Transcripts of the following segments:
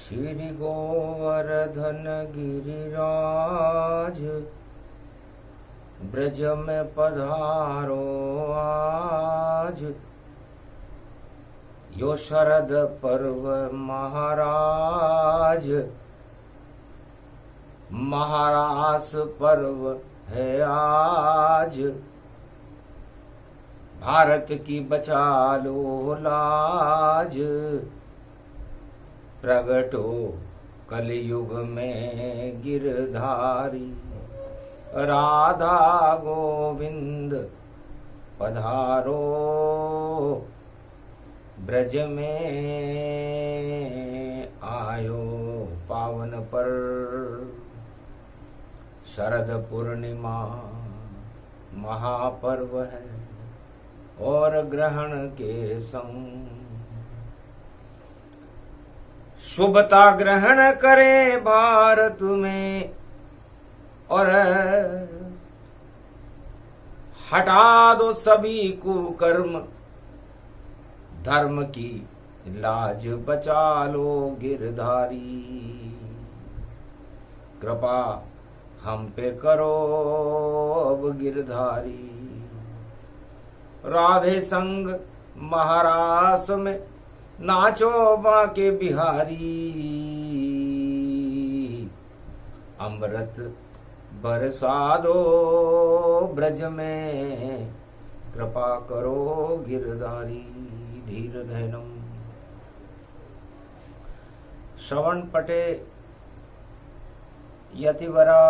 श्री गोवर्धन गिरिराज ब्रज में पधारो आज। यो शरद पर्व महाराज महारास पर्व है आज। भारत की बचा लो लाज, प्रगटो कलयुग में गिरधारी। राधा गोविंद पधारो ब्रज में आयो पावन पर। शरद पूर्णिमा महापर्व है और ग्रहण के संग शुभता ग्रहण करे भारत में। और हटा दो सभी कुकर्म, धर्म की लाज बचा लो गिरधारी। कृपा हम पे करो अब गिरधारी। राधे संग महारास में नाचो बांके बिहारी। अमृत बरसा दो ब्रज में, कृपा करो गिरधारी। धीर धैनम श्रवण पटे यतिवरा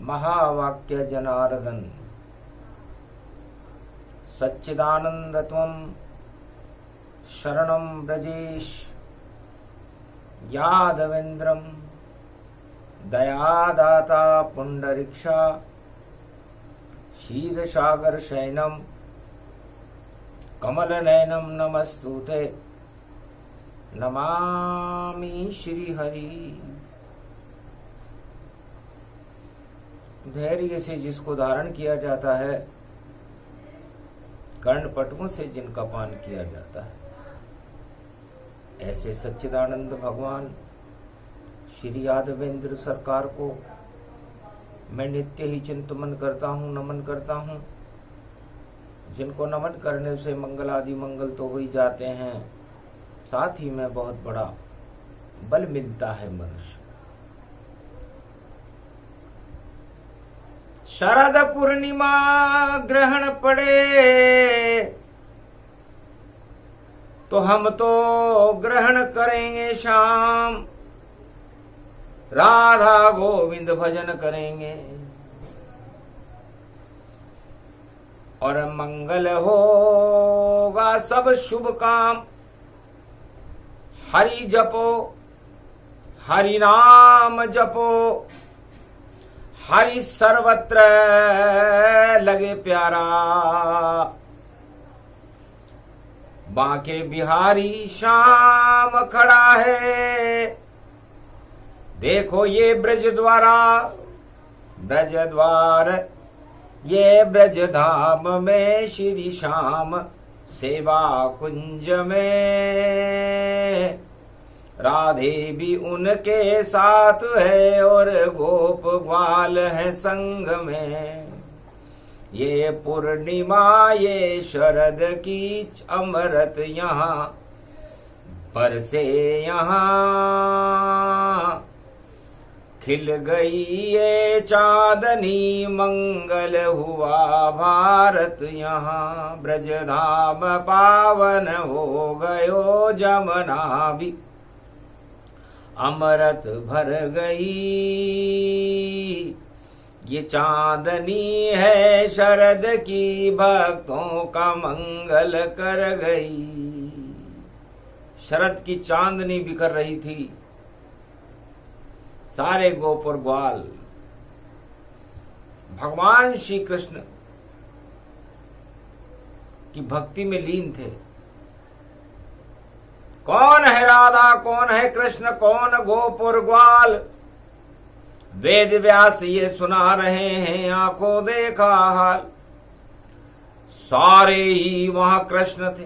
महावाक्य जनार्दन। सच्चिदानंद त्वं शरणं ब्रजेश। यादवेन्द्रं दयादाता पुंडरीक्षा। शीलसागर शयनम कमल नयनम नमस्तुते। नमामि श्री हरि। धैर्य से जिसको धारण किया जाता है, कर्णपटुओं से जिनका पान किया जाता है, ऐसे सच्चिदानंद भगवान श्री यादवेंद्र सरकार को मैं नित्य ही चिंतन करता हूँ, नमन करता हूँ। जिनको नमन करने से मंगल आदि मंगल तो हो ही जाते हैं, साथ ही में बहुत बड़ा बल मिलता है मनुष्य। शरद पूर्णिमा ग्रहण पड़े तो हम तो ग्रहण करेंगे शाम। राधा गोविंद भजन करेंगे और मंगल होगा सब शुभ काम। हरि जपो, हरि नाम जपो, हरि सर्वत्र लगे प्यारा। बांके बिहारी श्याम खड़ा है, देखो ये ब्रज द्वार ये ब्रज धाम में श्री श्याम सेवा कुंज में। राधे भी उनके साथ है और गोप ग्वाल है संग में। ये पूर्णिमा ये शरद की अमृत यहाँ बरसे यहाँ। खिल गई ये चांदनी मंगल हुआ भारत यहाँ। ब्रज धाम पावन हो गयो जमुना भी अमृत भर गई। ये चांदनी है शरद की भक्तों का मंगल कर गई। शरद की चांदनी बिखर रही थी, सारे गोप और ग्वाल भगवान श्री कृष्ण की भक्ति में लीन थे। कौन है राधा, कौन है कृष्ण, कौन गोप और ग्वाल, वेद व्यास ये सुना रहे हैं, आंखों देखा हाल। सारे ही वहां कृष्ण थे,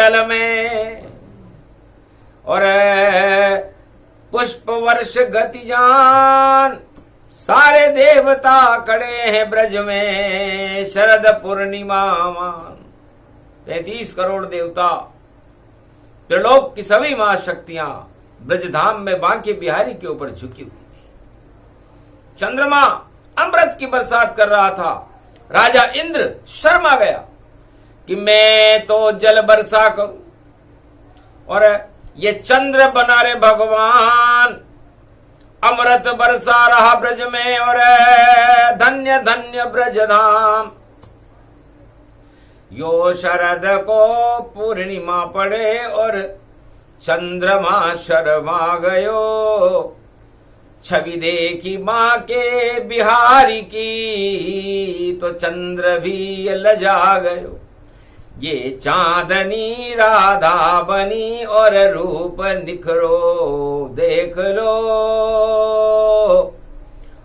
मंडल में, और पुष्प वर्ष गति जान, सारे देवता खड़े हैं ब्रज में शरद पूर्णिमा मान। 33 करोड़ देवता, त्रिलोक की सभी मां शक्तियां ब्रजधाम में बांके बिहारी के ऊपर झुकी हुई थी। चंद्रमा अमृत की बरसात कर रहा था। राजा इंद्र शर्मा गया कि मैं तो जल बरसा करूं, और ये चंद्र बना रे भगवान, अमृत बरसा रहा ब्रज में, और धन्य धन्य ब्रजधाम। यो शरद को पूर्णिमा पड़े और चंद्रमा शर्मा गयो, छवि देखी मां के बिहारी की, तो चंद्र भी लजा गयो। ये चांदनी राधा बनी और रूप निखरो देख लो,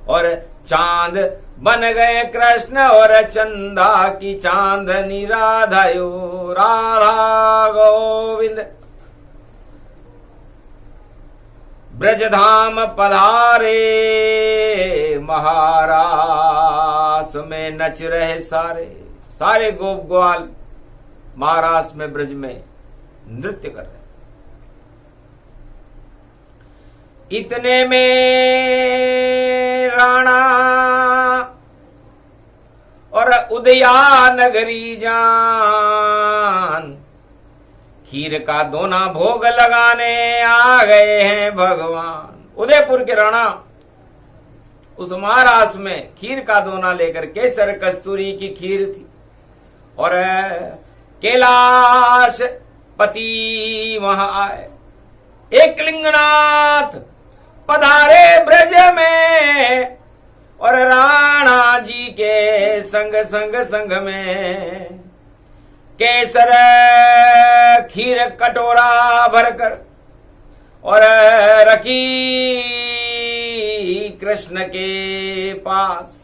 और चांद बन गए कृष्ण और चंदा की चांदनी राधायो। राधा गोविंद ब्रजधाम पधारे, महारास में नच रहे सारे, सारे गोप ग्वाल महारास में ब्रज में नृत्य कर रहे। इतने में राणा और उदया नगरी जान, खीर का दोना भोग लगाने आ गए हैं भगवान। उदयपुर के राणा उस महारास में खीर का दोना लेकर, केसर कस्तूरी की खीर थी, और कैलाश पति वहां आए। एक लिंगनाथ पधारे ब्रज में और राणा जी के संग संग संग में केसर खीर कटोरा भरकर और रखी कृष्ण के पास।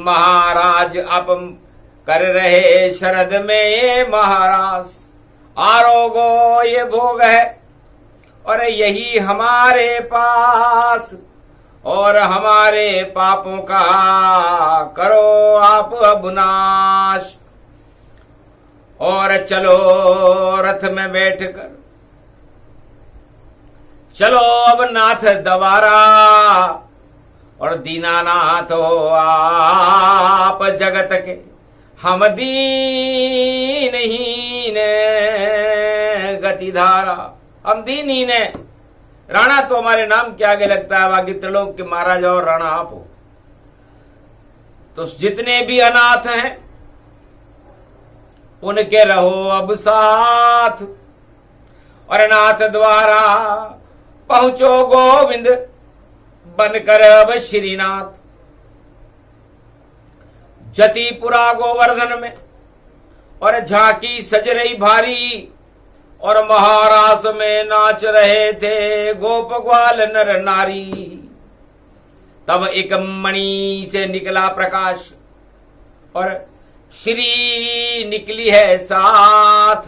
महाराज अब कर रहे शरद में ये महाराज, आरोगो ये भोग है और यही हमारे पास, और हमारे पापों का करो आप अब नाश। और चलो रथ में बैठकर चलो अब नाथ द्वारा, और दीनानाथ हो आप जगत के, हम दीनहीन गतिधारा। हम दीनहीन है, राणा तो हमारे नाम के आगे लगता है, बाकी त्रिलोक के महाराजा और राणा आप हो। तो जितने भी अनाथ हैं उनके रहो अब साथ, और नाथ द्वारा पहुंचो गोविंद बनकर अब श्रीनाथ। जतिपुरा गोवर्धन में और झांकी सज रही भारी, और महारास में नाच रहे थे गोप ग्वाल नर नारी। तब एक मणि से निकला प्रकाश और श्री निकली है साथ।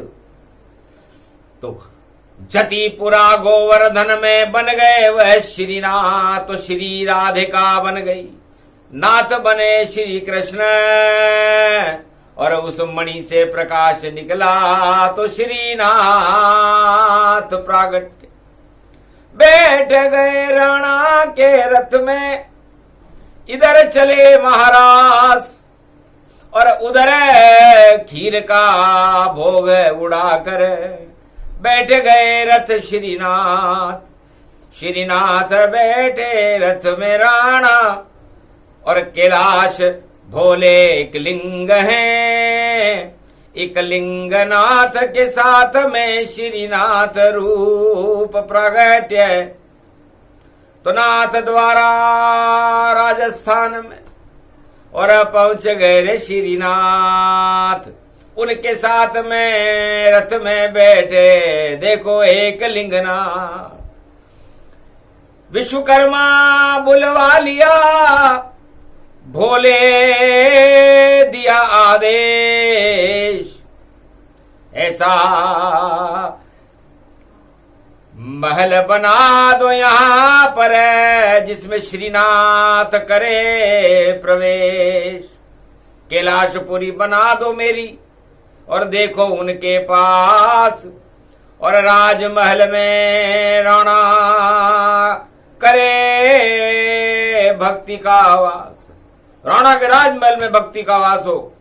तो जतिपुरा गोवर्धन में बन गए वह श्रीनाथ, तो श्री राधिका बन गई, नाथ बने श्री कृष्ण। और उस मणि से प्रकाश निकला तो श्रीनाथ प्रागट बैठ गए राणा के रथ में। इधर चले महाराज और उधर खीर का भोग उड़ाकर बैठ गए रथ श्रीनाथ। श्रीनाथ बैठे रथ में राणा, और कैलाश भोले एक लिंग हैं, एक लिंगनाथ के साथ में श्रीनाथ रूप प्रगट्य। तो नाथ द्वारा राजस्थान में और पहुंच गए रे श्रीनाथ। उनके साथ में रथ में बैठे देखो एक लिंगनाथ। विश्वकर्मा बुलवा लिया, भोले दिया आदेश, ऐसा महल बना दो यहां पर जिसमें श्रीनाथ करे प्रवेश। कैलाशपुरी बना दो मेरी और देखो उनके पास, और राजमहल में राणा करे भक्ति का वास। राणा के राजमहल में भक्ति का वास हो,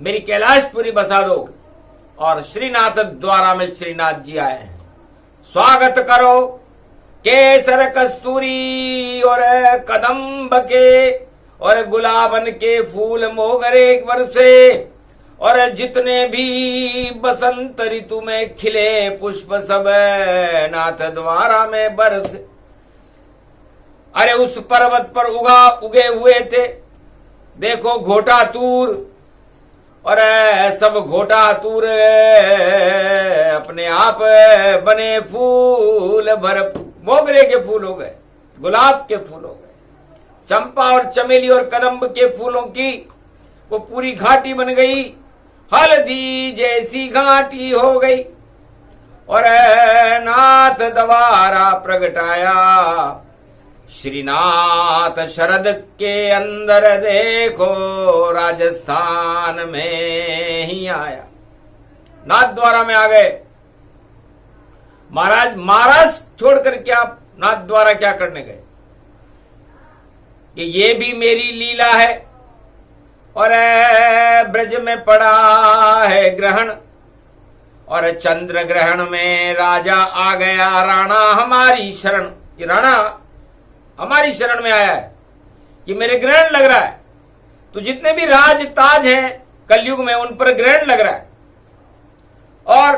मेरी कैलाशपुरी बसा दो। और श्रीनाथ द्वारा में श्रीनाथ जी आए हैं, स्वागत करो केसर कस्तूरी और कदम्ब के और गुलाबन के फूल मोगरे बरसे, और जितने भी बसंत ऋतु में खिले पुष्प सब नाथ द्वारा में बरसे। अरे उस पर्वत पर उगे हुए थे देखो घोटा तूर, और सब घोटा तूर अपने आप बने फूल भर, मोगरे के फूल हो गए, गुलाब के फूल हो गए, चंपा और चमेली और कदम्ब के फूलों की वो पूरी घाटी बन गई, हल्दी जैसी घाटी हो गई। और नाथ द्वारा प्रगटाया श्रीनाथ शरद के अंदर देखो राजस्थान में ही आया। नाथ द्वारा में आ गए महाराज। महाराज छोड़कर क्या नाथ द्वारा क्या करने गए? कि ये भी मेरी लीला है, और ब्रज में पड़ा है ग्रहण, और चंद्र ग्रहण में राजा आ गया राणा हमारी शरण। ये राणा हमारी शरण में आया है कि मेरे ग्रहण लग रहा है। तो जितने भी राज ताज हैं कलयुग में उन पर ग्रहण लग रहा है, और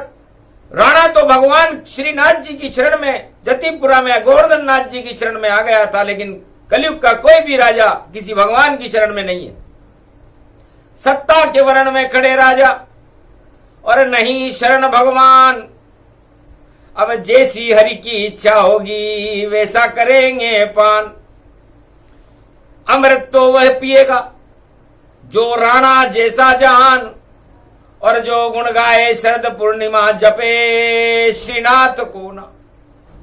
राणा तो भगवान श्रीनाथ जी की शरण में जतिपुरा में गोवर्धन नाथ जी की शरण में आ गया था, लेकिन कलयुग का कोई भी राजा किसी भगवान की शरण में नहीं है। सत्ता के वर्ण में खड़े राजा और नहीं शरण भगवान। अब जैसी हरि की इच्छा होगी वैसा करेंगे पान। अमृत तो वह पिएगा जो राणा जैसा जान, और जो गुण गाए शरद पूर्णिमा जपे श्रीनाथ को ना।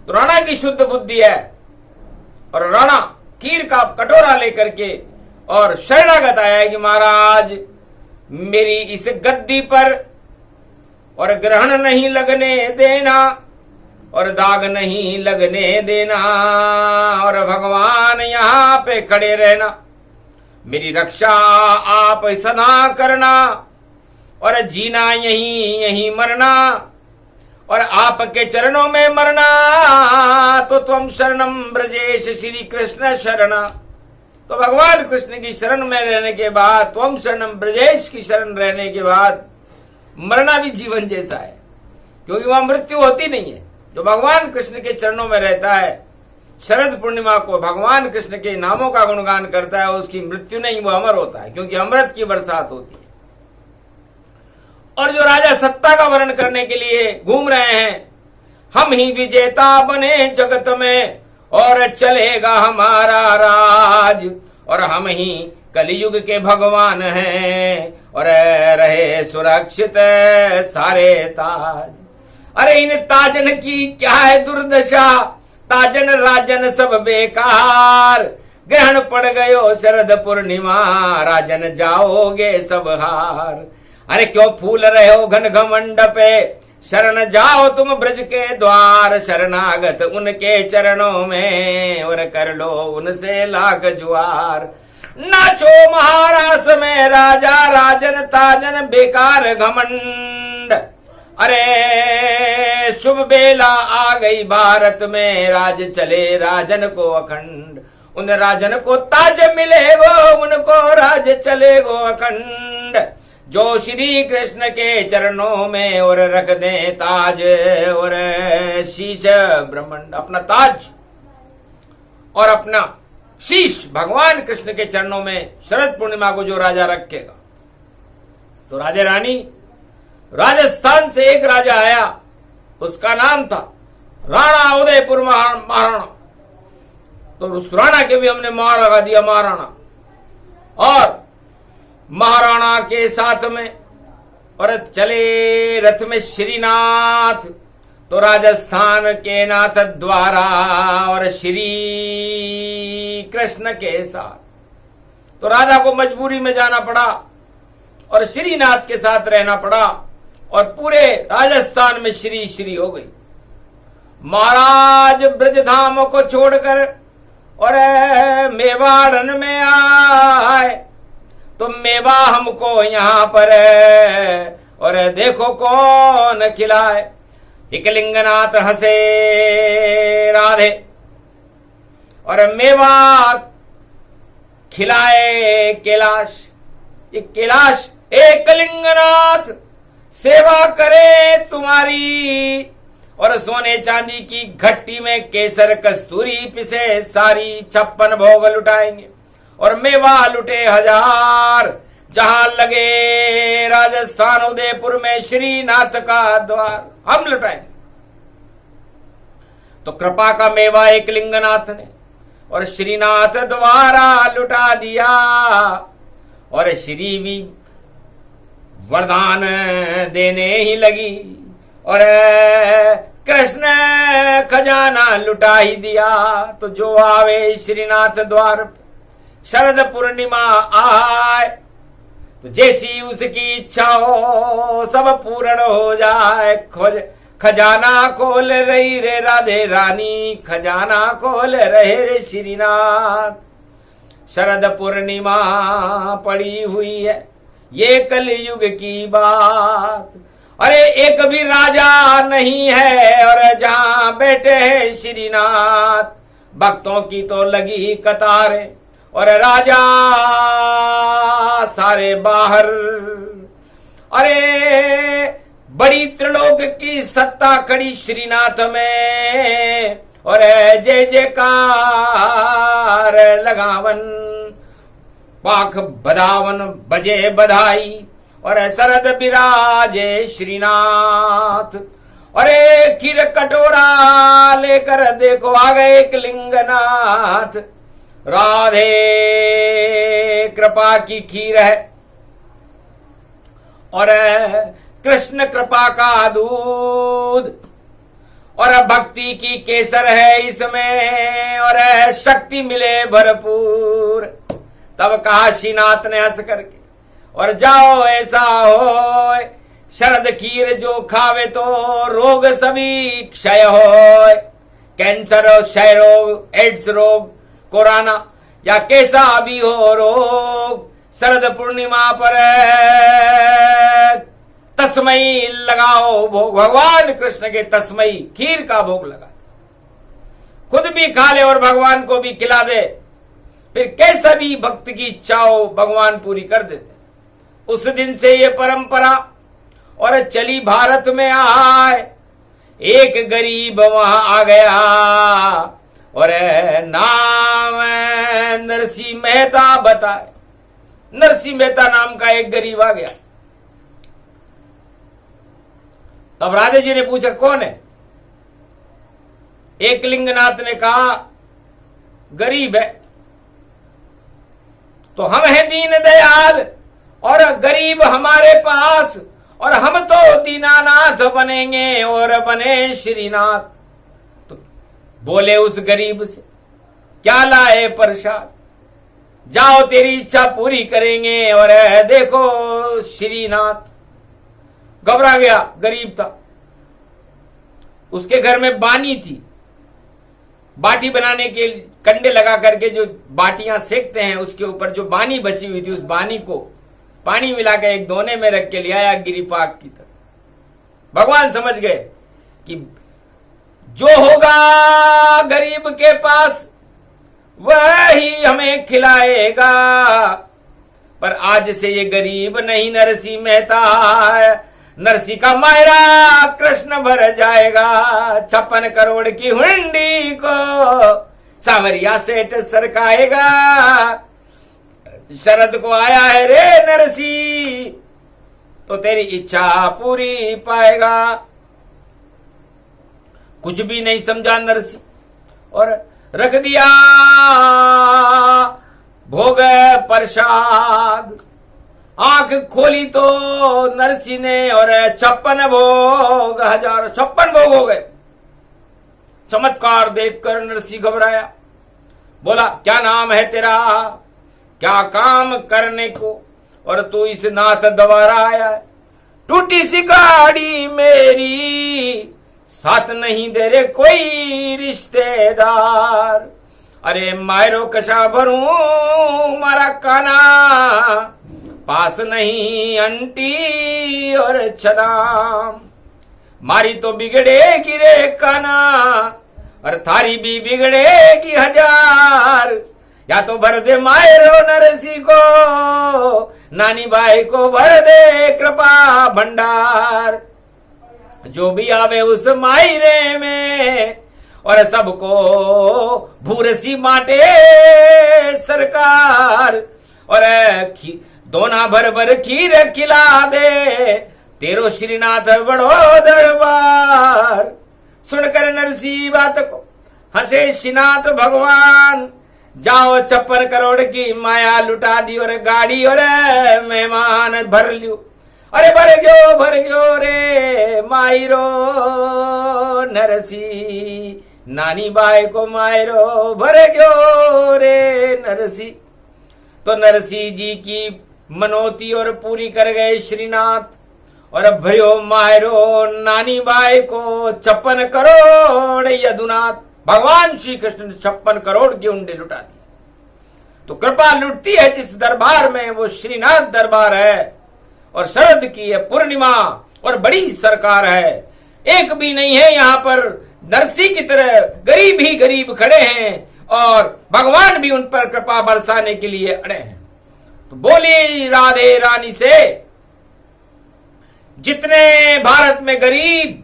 तो राणा की शुद्ध बुद्धि है और राणा खीर का कटोरा लेकर के और शरणागत आया है कि महाराज मेरी इस गद्दी पर और ग्रहण नहीं लगने देना और दाग नहीं लगने देना, और भगवान यहां पे खड़े रहना, मेरी रक्षा आप सदा करना, और जीना यहीं यहीं मरना, और आपके चरणों में मरना। तो त्वम शरणम ब्रजेश श्री कृष्ण शरणा। तो भगवान कृष्ण की शरण में रहने के बाद, त्वम शरणम ब्रजेश की शरण रहने के बाद मरना भी जीवन जैसा है, क्योंकि वह मृत्यु होती नहीं है। जो भगवान कृष्ण के चरणों में रहता है, शरद पूर्णिमा को भगवान कृष्ण के नामों का गुणगान करता है, उसकी मृत्यु नहीं, वो अमर होता है, क्योंकि अमृत की बरसात होती है। और जो राजा सत्ता का वर्ण करने के लिए घूम रहे हैं, हम ही विजेता बने जगत में और चलेगा हमारा राज, और हम ही कलयुग के भगवान हैं और रहे सुरक्षित सारे ताज। अरे इन ताजन की क्या है दुर्दशा, ताजन राजन सब बेकार, ग्रहण पड़ गयो शरद पूर्णिमा, राजन जाओगे सब हार। अरे क्यों फूल रहे हो घन घमंड पे, शरण जाओ तुम ब्रज के द्वार, शरणागत उनके चरणों में और कर लो उनसे लाख जुआर। नाचो महारास में राजा राजन ताजन बेकार घमंड, अरे शुभ बेला आ गई भारत में, राज चले राजन को अखंड, उन राजन को ताज मिलेगो उनको राज चलेगो अखंड, जो श्री कृष्ण के चरणों में और रख दे ताज और शीश ब्रह्मांड। अपना ताज और अपना शीश भगवान कृष्ण के चरणों में शरद पूर्णिमा को जो राजा रखेगा। तो राजा रानी, राजस्थान से एक राजा आया, उसका नाम था राणा उदयपुर महाराणा। तो उस राणा के भी हमने मार लगा दिया महाराणा, और महाराणा के साथ में और चले रथ में श्रीनाथ। तो राजस्थान के नाथ द्वारा और श्री कृष्ण के साथ। तो राजा को मजबूरी में जाना पड़ा और श्रीनाथ के साथ रहना पड़ा, और पूरे राजस्थान में श्री श्री हो गई। महाराज ब्रजधाम को छोड़कर और मेवाड़न में आए, तो मेवा हमको यहां पर और देखो कौन खिलाए। एक लिंगनाथ हंसे राधे और मेवा खिलाए कैलाश। एक कैलाश एक लिंगनाथ सेवा करे तुम्हारी, और सोने चांदी की घट्टी में केसर कस्तूरी पिसे सारी, 56 भोग लुटाएंगे और मेवा लुटे 1000, जहां लगे राजस्थान उदयपुर में श्रीनाथ का द्वार हम लुटाएंगे। तो कृपा का मेवा एक लिंगनाथ ने और श्रीनाथ द्वारा लुटा दिया, और श्री भी वरदान देने ही लगी, और कृष्ण खजाना लुटा ही दिया। तो जो आवे श्रीनाथ द्वार शरद पूर्णिमा आए, तो जैसी उसकी इच्छा हो सब पूर्ण हो जाए। खोज खजाना खोल रही रे राधे रानी, खजाना खोल रहे रे श्रीनाथ। शरद पूर्णिमा पड़ी हुई है ये कलयुग की बात, अरे एक भी राजा नहीं है और जहां बैठे हैं श्रीनाथ। भक्तों की तो लगी कतारें और राजा सारे बाहर, अरे बड़ी त्रिलोक की सत्ता खड़ी श्रीनाथ में, और जय जयकार लगावन, पाख बधावन बजे बधाई, और शरद विराजे श्रीनाथ। अरे खीर कटोरा लेकर देखो आ गए एक लिंगनाथ, राधे कृपा की खीर है और कृष्ण कृपा का दूध, और भक्ति की केसर है इसमें, और शक्ति मिले भरपूर। तब कहा श्रीनाथ ने हंस करके, और जाओ ऐसा हो शरद खीर जो खावे तो रोग सभी क्षय हो, कैंसर, क्षय रोग, एड्स रोग, कोरोना या कैसा भी हो रोग, शरद पूर्णिमा पर तस्मई लगाओ भोग। भगवान कृष्ण के तस्मई खीर का भोग लगा, खुद भी खा ले और भगवान को भी खिला दे, फिर कैसा भी भक्त की इच्छा हो भगवान पूरी कर देते। उस दिन से ये परंपरा और चली भारत में आए। एक गरीब वहां आ गया और नाम नरसिंह मेहता बताए। नरसिंह मेहता नाम का एक गरीब आ गया। तब राधे जी ने पूछा कौन है? एक लिंगनाथ ने कहा गरीब है। तो हम हैं दीन दयाल और गरीब हमारे पास, और हम तो दीनानाथ बनेंगे और बने श्रीनाथ। तो बोले उस गरीब से क्या लाए प्रसाद, जाओ तेरी इच्छा पूरी करेंगे और देखो श्रीनाथ। घबरा गया, गरीब था। उसके घर में बानी थी, बाटी बनाने के कंडे लगा करके जो बाटियां सेकते हैं उसके ऊपर जो बानी बची हुई थी, उस बानी को पानी मिलाकर एक दोने में रख के ले आया गिरिपाक की तरह। भगवान समझ गए कि जो होगा गरीब के पास वह ही हमें खिलाएगा। पर आज से ये गरीब नहीं नरसिंह मेहता है, नरसिंह का मायरा कृष्ण भर जाएगा। 56 करोड़ की हुंडी को सावरिया सेठ सरकाएगा। शरद को आया है रे नरसिंह, तो तेरी इच्छा पूरी पाएगा। कुछ भी नहीं समझा नरसिंह और रख दिया भोग प्रसाद। आंख खोली तो नरसिंह ने और 56 भोग, 56 भोग हो गए। चमत्कार देखकर नरसिंह घबराया, बोला क्या नाम है तेरा, क्या काम करने को, और तू इस नाथ द्वारा आया है। टूटी सी गाड़ी मेरी, साथ नहीं दे रे कोई रिश्तेदार। अरे मायरो कशा भरूं मारा काना, पास नहीं अंटी और छदाम। मारी तो बिगड़ेगी रे काना, और थारी भी बिगड़ेगी 1000। या तो भर दे मायरो नरसिंह को, नानी बाई को भर दे कृपा भंडार। जो भी आवे उस मायरे में, और सबको भूरसी माटे सरकार। और दोना भर भर खीर खिला दे, तेरो श्रीनाथ बड़ो दरबार। सुनकर नरसिंह बात को हंसे श्रीनाथ भगवान। जाओ 56 करोड़ की माया लुटा दी और गाड़ी और मेहमान भर लियो। अरे भर गयो रे मायरो नरसिंह, नानी बाई को मायरो भर गयो रे नरसिंह। तो नरसिंह जी की मनोती और पूरी कर गए श्रीनाथ, और भयो मायरो नानी बाई को 56 करोड़ यदुनाथ। भगवान श्री कृष्ण ने 56 करोड़ की उंडे लुटा दी। तो कृपा लुटती है जिस दरबार में, वो श्रीनाथ दरबार है। और शरद की है पूर्णिमा और बड़ी सरकार है। एक भी नहीं है यहाँ पर नरसिंह की तरह, गरीब ही गरीब खड़े हैं और भगवान भी उन पर कृपा बरसाने के लिए अड़े हैं। तो बोली राधे रानी से, जितने भारत में गरीब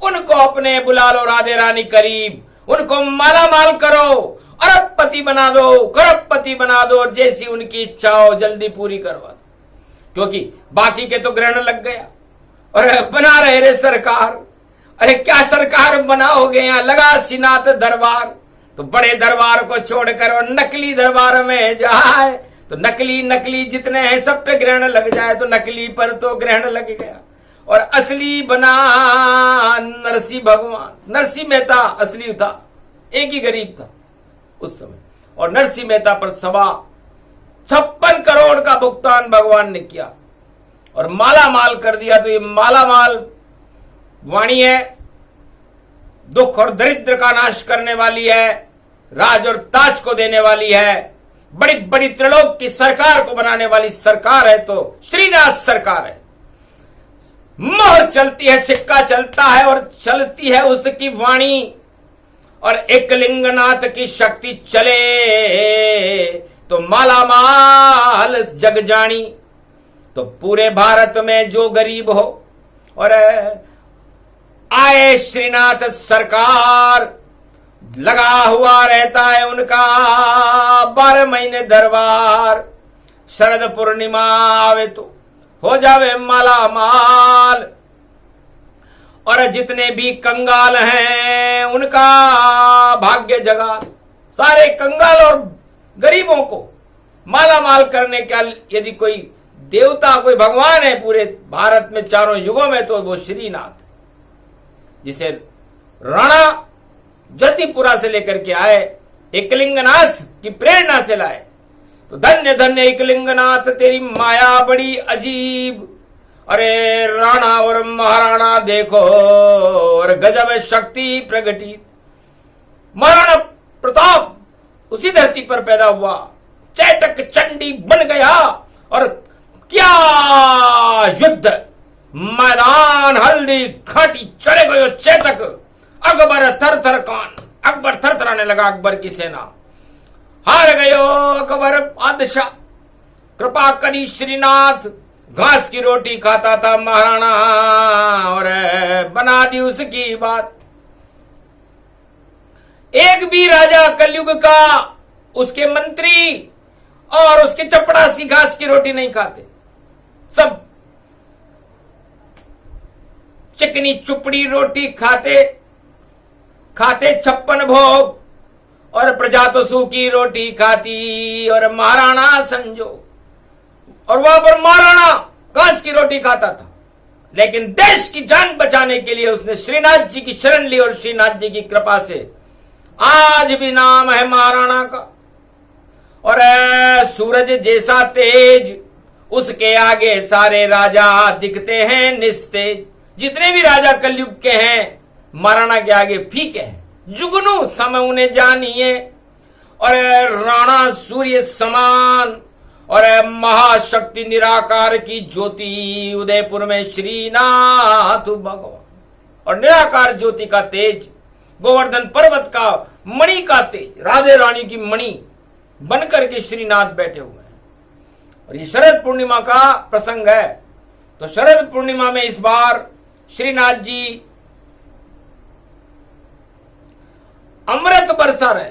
उनको अपने बुला लो राधे रानी करीब, उनको माला माल करो, अरबपति बना दो, करोड़पति बना दो, और जैसी उनकी इच्छा हो जल्दी पूरी करवा दो, क्योंकि बाकी के तो ग्रहण लग गया और बना रहे रे सरकार। अरे क्या सरकार बनाओगे, यहां लगा श्रीनाथ दरबार, तो बड़े दरबार को छोड़कर और नकली दरबार में जाए तो नकली नकली जितने हैं सब पे ग्रहण लग जाए, तो नकली पर तो ग्रहण लग गया और असली बना नरसिंह भगवान। नरसिंह मेहता असली था, एक ही गरीब था उस समय, और नरसिंह मेहता पर 56 करोड़ का भुगतान भगवान ने किया और माला माल कर दिया। तो ये माला माल वाणी है, दुख और दरिद्र का नाश करने वाली है, राज और ताज को देने वाली है, बड़ी बड़ी त्रिलोक की सरकार को बनाने वाली सरकार है तो श्रीनाथ सरकार है। मोहर चलती है, सिक्का चलता है और चलती है उसकी वाणी, और एक लिंगनाथ की शक्ति चले तो माला माल जग जानी। तो पूरे भारत में जो गरीब हो और आए श्रीनाथ सरकार, लगा हुआ रहता है उनका 12 महीने दरबार। शरद पूर्णिमा आवे तो हो जावे माला माल, और जितने भी कंगाल हैं उनका भाग्य जगा। सारे कंगाल और गरीबों को माला माल करने का यदि कोई देवता, कोई भगवान है पूरे भारत में चारों युगों में, तो वो श्रीनाथ, जिसे राणा जतिपुरा से लेकर के आए, एकलिंगनाथ की प्रेरणा से लाए। तो धन्य धन्य एकलिंगनाथ, तेरी माया बड़ी अजीब। अरे राणा और महाराणा देखो, और गजब शक्ति प्रगटी। महाराणा प्रताप उसी धरती पर पैदा हुआ, चैतक चंडी बन गया, और क्या युद्ध मैदान हल्दी घाटी चढ़े गए चेतक। अकबर थर थर कान, अकबर थर थराने लगा, अकबर की सेना हार गयो। अकबर बादशाह कृपा करी श्रीनाथ, घास की रोटी खाता था महाराणा, और बना दी उसकी बात। एक भी राजा कलयुग का, उसके मंत्री और उसके चपड़ासी घास की रोटी नहीं खाते, सब चिकनी चुपड़ी रोटी खाते 56 भोग, और प्रजा तो सूखी रोटी खाती, और महाराणा संजो, और वहां पर महाराणा घास की रोटी खाता था। लेकिन देश की जान बचाने के लिए उसने श्रीनाथ जी की शरण ली, और श्रीनाथ जी की कृपा से आज भी नाम है महाराणा का। और सूरज जैसा तेज, उसके आगे सारे राजा दिखते हैं निस्तेज। जितने भी राजा कलयुग के हैं महाराणा के आगे फीके हैं, जुगनू सम उन्हें जानिए। और राणा सूर्य समान, और महाशक्ति निराकार की ज्योति, उदयपुर में श्रीनाथ भगवान। और निराकार ज्योति का तेज, गोवर्धन पर्वत का मणि का तेज, राधे रानी की मणि बनकर के श्रीनाथ बैठे हुए हैं। और ये शरद पूर्णिमा का प्रसंग है। तो शरद पूर्णिमा में इस बार श्रीनाथ जी अमृत बरसा रहे,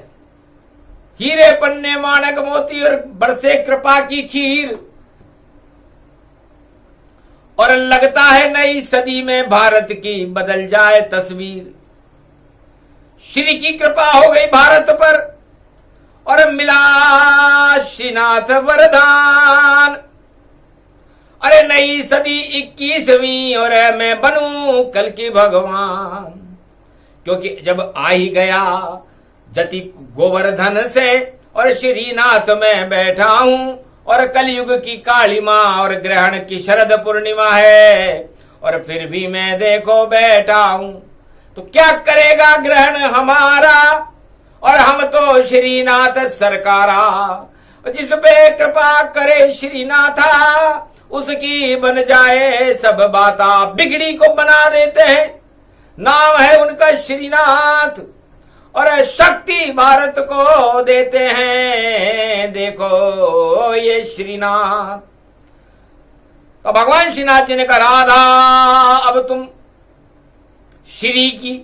हीरे पन्ने माणक मोती और बरसे कृपा की खीर। और लगता है नई सदी में भारत की बदल जाए तस्वीर। श्री की कृपा हो गई भारत पर, और मिला श्रीनाथ वरदान। अरे नई सदी 21वीं, और मैं बनूं कल की भगवान। क्योंकि जब आ ही गया जति गोवर्धन से, और श्रीनाथ में बैठा हूं, और कलयुग की काली मां, और ग्रहण की शरद पूर्णिमा है, और फिर भी मैं देखो बैठा हूं। तो क्या करेगा ग्रहण हमारा, और हम तो श्रीनाथ सरकारा। जिस पे कृपा करे श्रीनाथा, उसकी बन जाए सब बाता। बिगड़ी को बना देते हैं, नाम है उनका श्रीनाथ, और शक्ति भारत को देते हैं, देखो ये श्रीनाथ। तो भगवान श्रीनाथ जी ने कहा, राधा अब तुम श्री की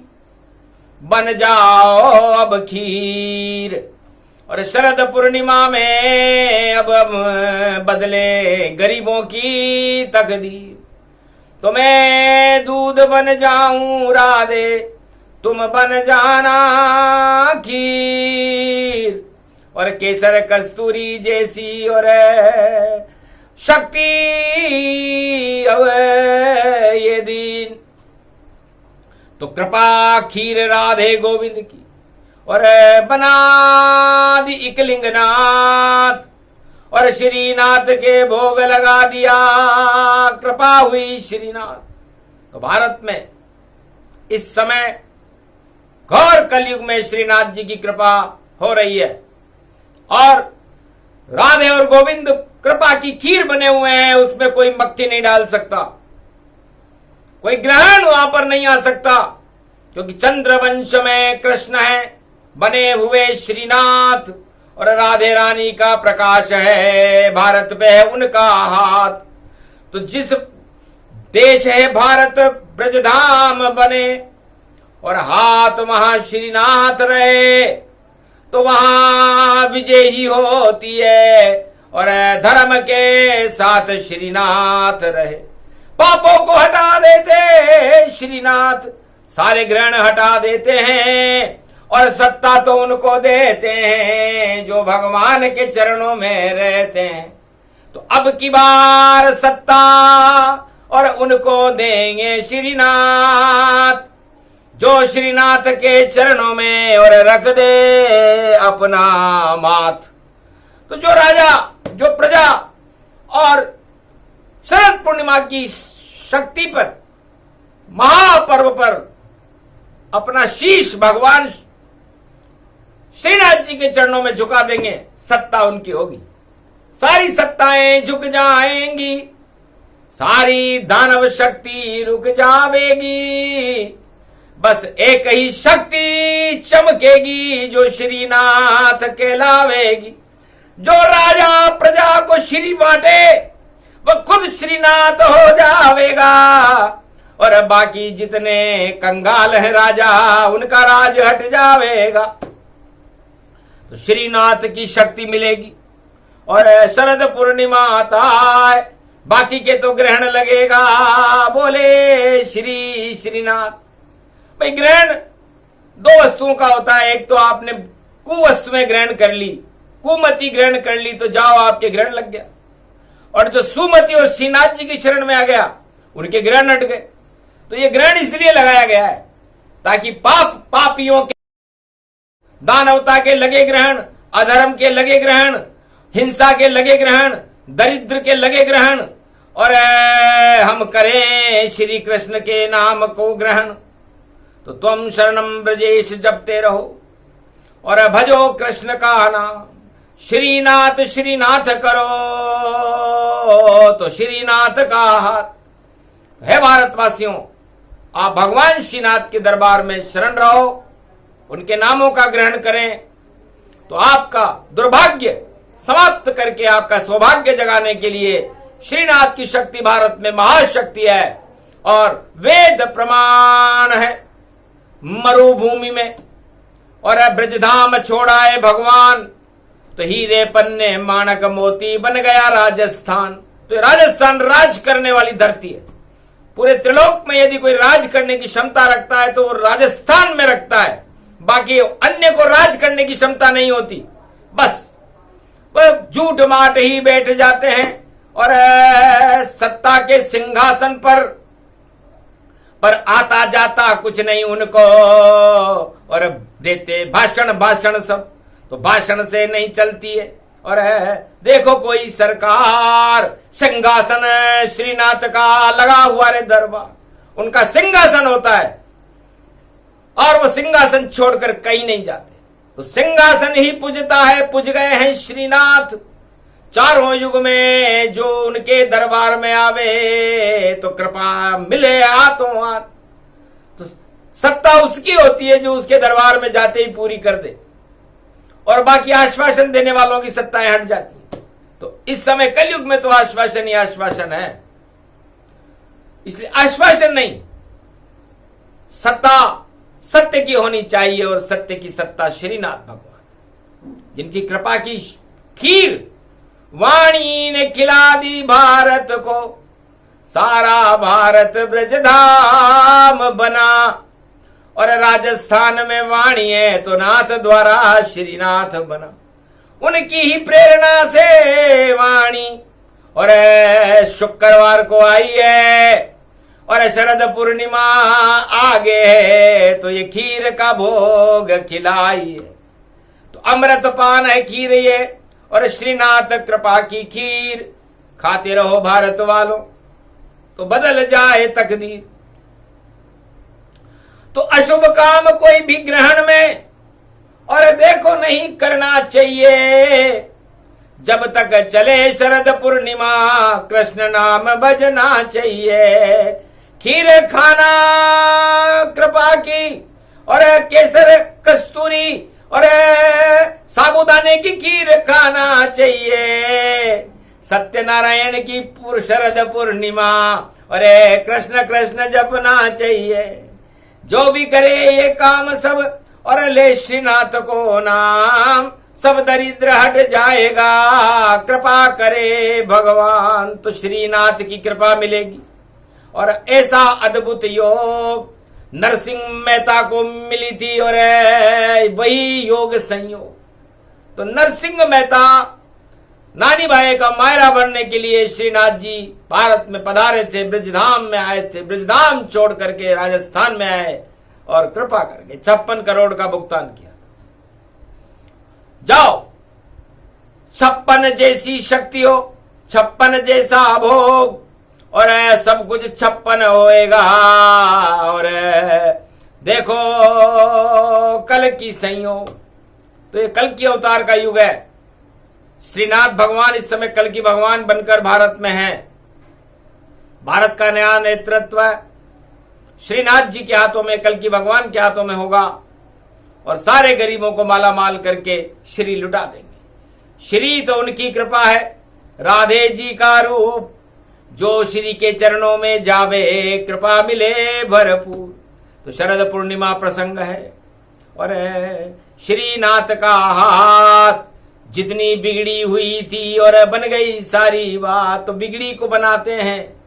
बन जाओ अब खीर। और शरद पूर्णिमा में अब बदले गरीबों की तकदीर। तो मैं दूध बन जाऊं राधे, तुम बन जाना खीर। और केसर कस्तूरी जैसी और शक्ति अब ये दिन। तो कृपा खीर राधे गोविंद की और बना दी इकलिंगनाथ। और श्रीनाथ के भोग लगा दिया, कृपा हुई श्रीनाथ। तो भारत में इस समय घोर कलयुग में श्रीनाथ जी की कृपा हो रही है और राधे और गोविंद कृपा की खीर बने हुए हैं। उसमें कोई मक्खी नहीं डाल सकता, कोई ग्रहण वहां पर नहीं आ सकता, क्योंकि चंद्रवंश में कृष्ण है बने हुए श्रीनाथ और राधे रानी का प्रकाश है, भारत पे है उनका हाथ। तो जिस देश है भारत ब्रजधाम बने और हाथ वहां श्रीनाथ रहे, तो वहां विजय ही होती है और धर्म के साथ श्रीनाथ रहे। पापों को हटा देते श्रीनाथ, सारे ग्रहण हटा देते हैं और सत्ता तो उनको देते हैं जो भगवान के चरणों में रहते हैं। तो अब की बार सत्ता और उनको देंगे श्रीनाथ, जो श्रीनाथ के चरणों में और रख दे अपना माथ। तो जो राजा, जो प्रजा और शरद पूर्णिमा की शक्ति पर, महापर्व पर अपना शीश भगवान श्रीनाथ जी के चरणों में झुका देंगे, सत्ता उनकी होगी। सारी सत्ताएं झुक जाएंगी, सारी दानव शक्ति रुक जावेगी। बस एक ही शक्ति चमकेगी जो श्रीनाथ कहलावेगी। जो राजा प्रजा को श्री बांटे वह खुद श्रीनाथ हो जावेगा और बाकी जितने कंगाल हैं राजा, उनका राज हट जावेगा। तो श्रीनाथ की शक्ति मिलेगी और शरद पूर्णिमा आता है, बाकी के तो ग्रहण लगेगा। बोले श्री श्रीनाथ। भाई ग्रहण दो वस्तुओं का होता है, एक तो आपने कुवस्तु में ग्रहण कर ली, कुमति ग्रहण कर ली तो जाओ आपके ग्रहण लग गया, और जो सुमति और श्रीनाथ जी के चरण में आ गया उनके ग्रहण हट गए। तो ये ग्रहण इसलिए लगाया गया है ताकि पापियों के, दानवता के लगे ग्रहण, अधर्म के लगे ग्रहण, हिंसा के लगे ग्रहण, दरिद्र के लगे ग्रहण, और हम करें श्री कृष्ण के नाम को ग्रहण। तो तुम शरणम ब्रजेश जपते रहो और भजो कृष्ण का नाम, श्रीनाथ श्रीनाथ करो तो श्रीनाथ का हाथ है। भारतवासियों, आप भगवान श्रीनाथ के दरबार में शरण रहो, उनके नामों का ग्रहण करें तो आपका दुर्भाग्य समाप्त करके आपका सौभाग्य जगाने के लिए श्रीनाथ की शक्ति भारत में महाशक्ति है और वेद प्रमाण है। मरुभूमि में और ब्रजधाम छोड़ाए भगवान, तो हीरे पन्ने माणक मोती बन गया राजस्थान। तो राजस्थान राज करने वाली धरती है। पूरे त्रिलोक में यदि कोई राज करने की क्षमता रखता है तो वो राजस्थान में रखता है, बाकी अन्य को राज करने की क्षमता नहीं होती। बस झूठ माट ही बैठ जाते हैं और सत्ता के सिंहासन पर आता जाता कुछ नहीं उनको, और देते भाषण भाषण सब, तो भाषण से नहीं चलती है। और देखो कोई सरकार सिंहासन श्रीनाथ का लगा हुआ रे दरबार, उनका सिंहासन होता है और वो सिंहासन छोड़कर कहीं नहीं जाते, तो सिंहासन ही पूजता है। पूज गए हैं श्रीनाथ। चारों युग में जो उनके दरबार में आवे तो कृपा मिले हाथों हाथ। तो सत्ता उसकी होती है जो उसके दरबार में जाते ही पूरी कर दे, और बाकी आश्वासन देने वालों की सत्ताएं हट जाती है। तो इस समय कलयुग में तो आश्वासन ही आश्वासन है, इसलिए आश्वासन नहीं, सत्ता सत्य की होनी चाहिए और सत्य की सत्ता श्रीनाथ भगवान, जिनकी कृपा की खीर वाणी ने खिला दी भारत को, सारा भारत ब्रजधाम बना। और राजस्थान में वाणी है तो नाथ द्वारा श्रीनाथ बना, उनकी ही प्रेरणा से वाणी। और शुक्रवार को आई है और शरद पूर्णिमा आगे है, तो ये खीर का भोग खिलाई है। तो अमृत पान है खीर ये, और श्रीनाथ कृपा की खीर खाते रहो भारत वालों, तो बदल जाए तकदीर। तो अशुभ काम कोई भी ग्रहण में और देखो नहीं करना चाहिए, जब तक चले शरद पूर्णिमा कृष्ण नाम भजना चाहिए। खीर खाना कृपा की, और केसर कस्तूरी और साबुदाने की खीर खाना चाहिए। सत्यनारायण की शरद पूर्णिमा और कृष्ण कृष्ण जपना चाहिए। जो भी करे ये काम सब और ले श्रीनाथ को नाम, सब दरिद्र हट जाएगा। कृपा करे भगवान तो श्रीनाथ की कृपा मिलेगी। और ऐसा अद्भुत योग नरसिंह मेहता को मिली थी, और वही योग संयोग। तो नरसिंह मेहता नानी भाई का मायरा बनने के लिए श्रीनाथ जी भारत में पधारे थे, ब्रजधाम में आए थे। ब्रजधाम छोड़ करके राजस्थान में आए और कृपा करके 56 करोड़ का भुगतान किया। जाओ, 56 जैसी शक्ति हो, 56 जैसा भोग, और सब कुछ 56 होएगा। और देखो कल की संयोग, तो ये कल की अवतार का युग है। श्रीनाथ भगवान इस समय कल की भगवान बनकर भारत में हैं। भारत का नया नेतृत्व श्रीनाथ जी के हाथों में, कल की भगवान के हाथों में होगा, और सारे गरीबों को माला माल करके श्री लुटा देंगे। श्री तो उनकी कृपा है, राधे जी का रूप, जो श्री के चरणों में जावे कृपा मिले भरपूर। तो शरद पूर्णिमा प्रसंग है, और श्रीनाथ का हाथ जितनी बिगड़ी हुई थी और बन गई सारी बात, तो बिगड़ी को बनाते हैं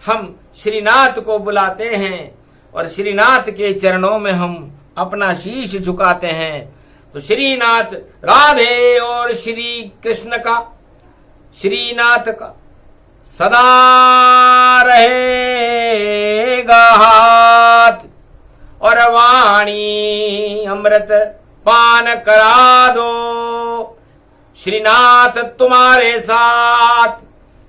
हम, श्रीनाथ को बुलाते हैं, और श्रीनाथ के चरणों में हम अपना शीश झुकाते हैं। तो श्रीनाथ राधे और श्री कृष्ण का, श्रीनाथ का सदा रहेगा हाथ, और वाणी अमृत पान करा दो। श्रीनाथ तुम्हारे साथ,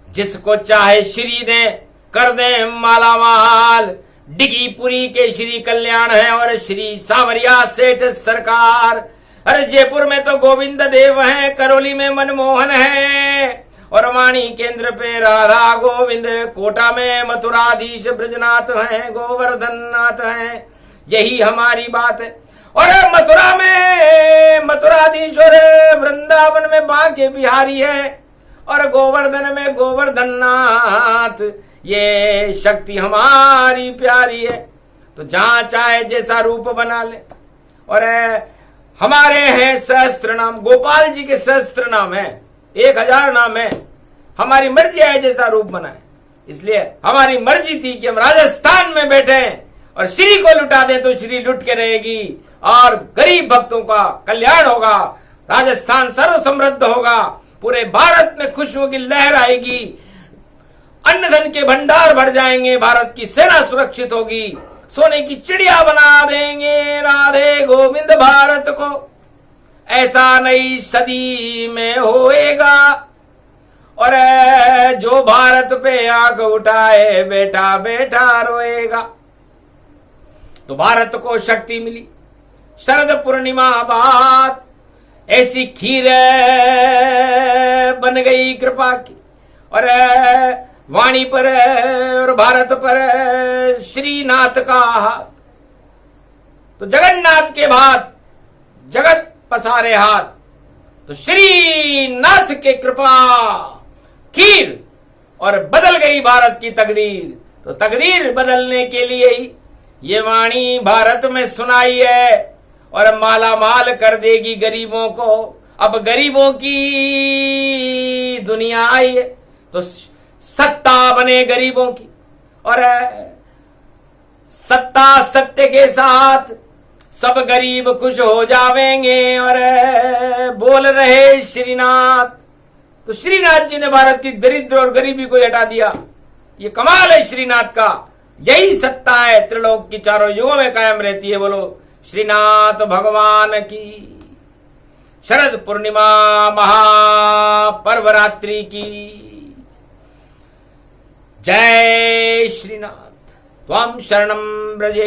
जिसको चाहे श्री दे कर दे माला माल। डिगीपुरी के श्री कल्याण है और श्री सावरिया सेठ सरकार। अरे जयपुर में तो गोविंद देव हैं, करौली में मनमोहन है, और वाणी केंद्र पे राधा गोविंद, कोटा में मथुराधीश ब्रजनाथ हैं, गोवर्धन नाथ हैं। यही हमारी बात है। और मथुरा में मथुराधीश, और वृंदावन में बांके बिहारी है, और गोवर्धन में गोवर्धन नाथ। ये शक्ति हमारी प्यारी है। तो जहां चाहे जैसा रूप बना ले। और हमारे हैं सहस्त्र नाम, गोपाल जी के सहस्त्र नाम है, 1000 नाम है। हमारी मर्जी है जैसा रूप बनाए, इसलिए हमारी मर्जी थी कि हम राजस्थान में बैठे और श्री को लुटा दें, तो श्री लुट के रहेगी और गरीब भक्तों का कल्याण होगा। राजस्थान सर्व समृद्ध होगा, पूरे भारत में खुशियों की लहर आएगी, अन्न धन के भंडार भर जाएंगे, भारत की सेना सुरक्षित होगी, सोने की चिड़िया बना देंगे राधे गोविंद भारत को। ऐसा नई सदी में होएगा। और जो भारत पे आंख उठाए बैठा बैठा रोएगा। तो भारत को शक्ति मिली शरद पूर्णिमा बाद, ऐसी खीर बन गई कृपा की। और वाणी पर और भारत पर श्रीनाथ का हाथ। तो जगन्नाथ के बाद जगत पसारे हाथ। तो श्रीनाथ के कृपा खीर और बदल गई भारत की तकदीर। तो तकदीर बदलने के लिए ही ये वाणी भारत में सुनाई है और माला माल कर देगी गरीबों को। अब गरीबों की दुनिया आई है तो सत्ता बने गरीबों की, और सत्ता सत्य के साथ सब गरीब खुश हो जावेंगे। और बोल रहे श्रीनाथ। तो श्रीनाथ जी ने भारत की दरिद्र और गरीबी को हटा दिया। ये कमाल है श्रीनाथ का। यही सत्ता है, त्रिलोक की चारों युगों में कायम रहती है। बोलो श्रीनाथ भगवान की। शरद पूर्णिमा महापर्वरात्रि की जय। श्रीनाथ त्वं शरणं व्रजे।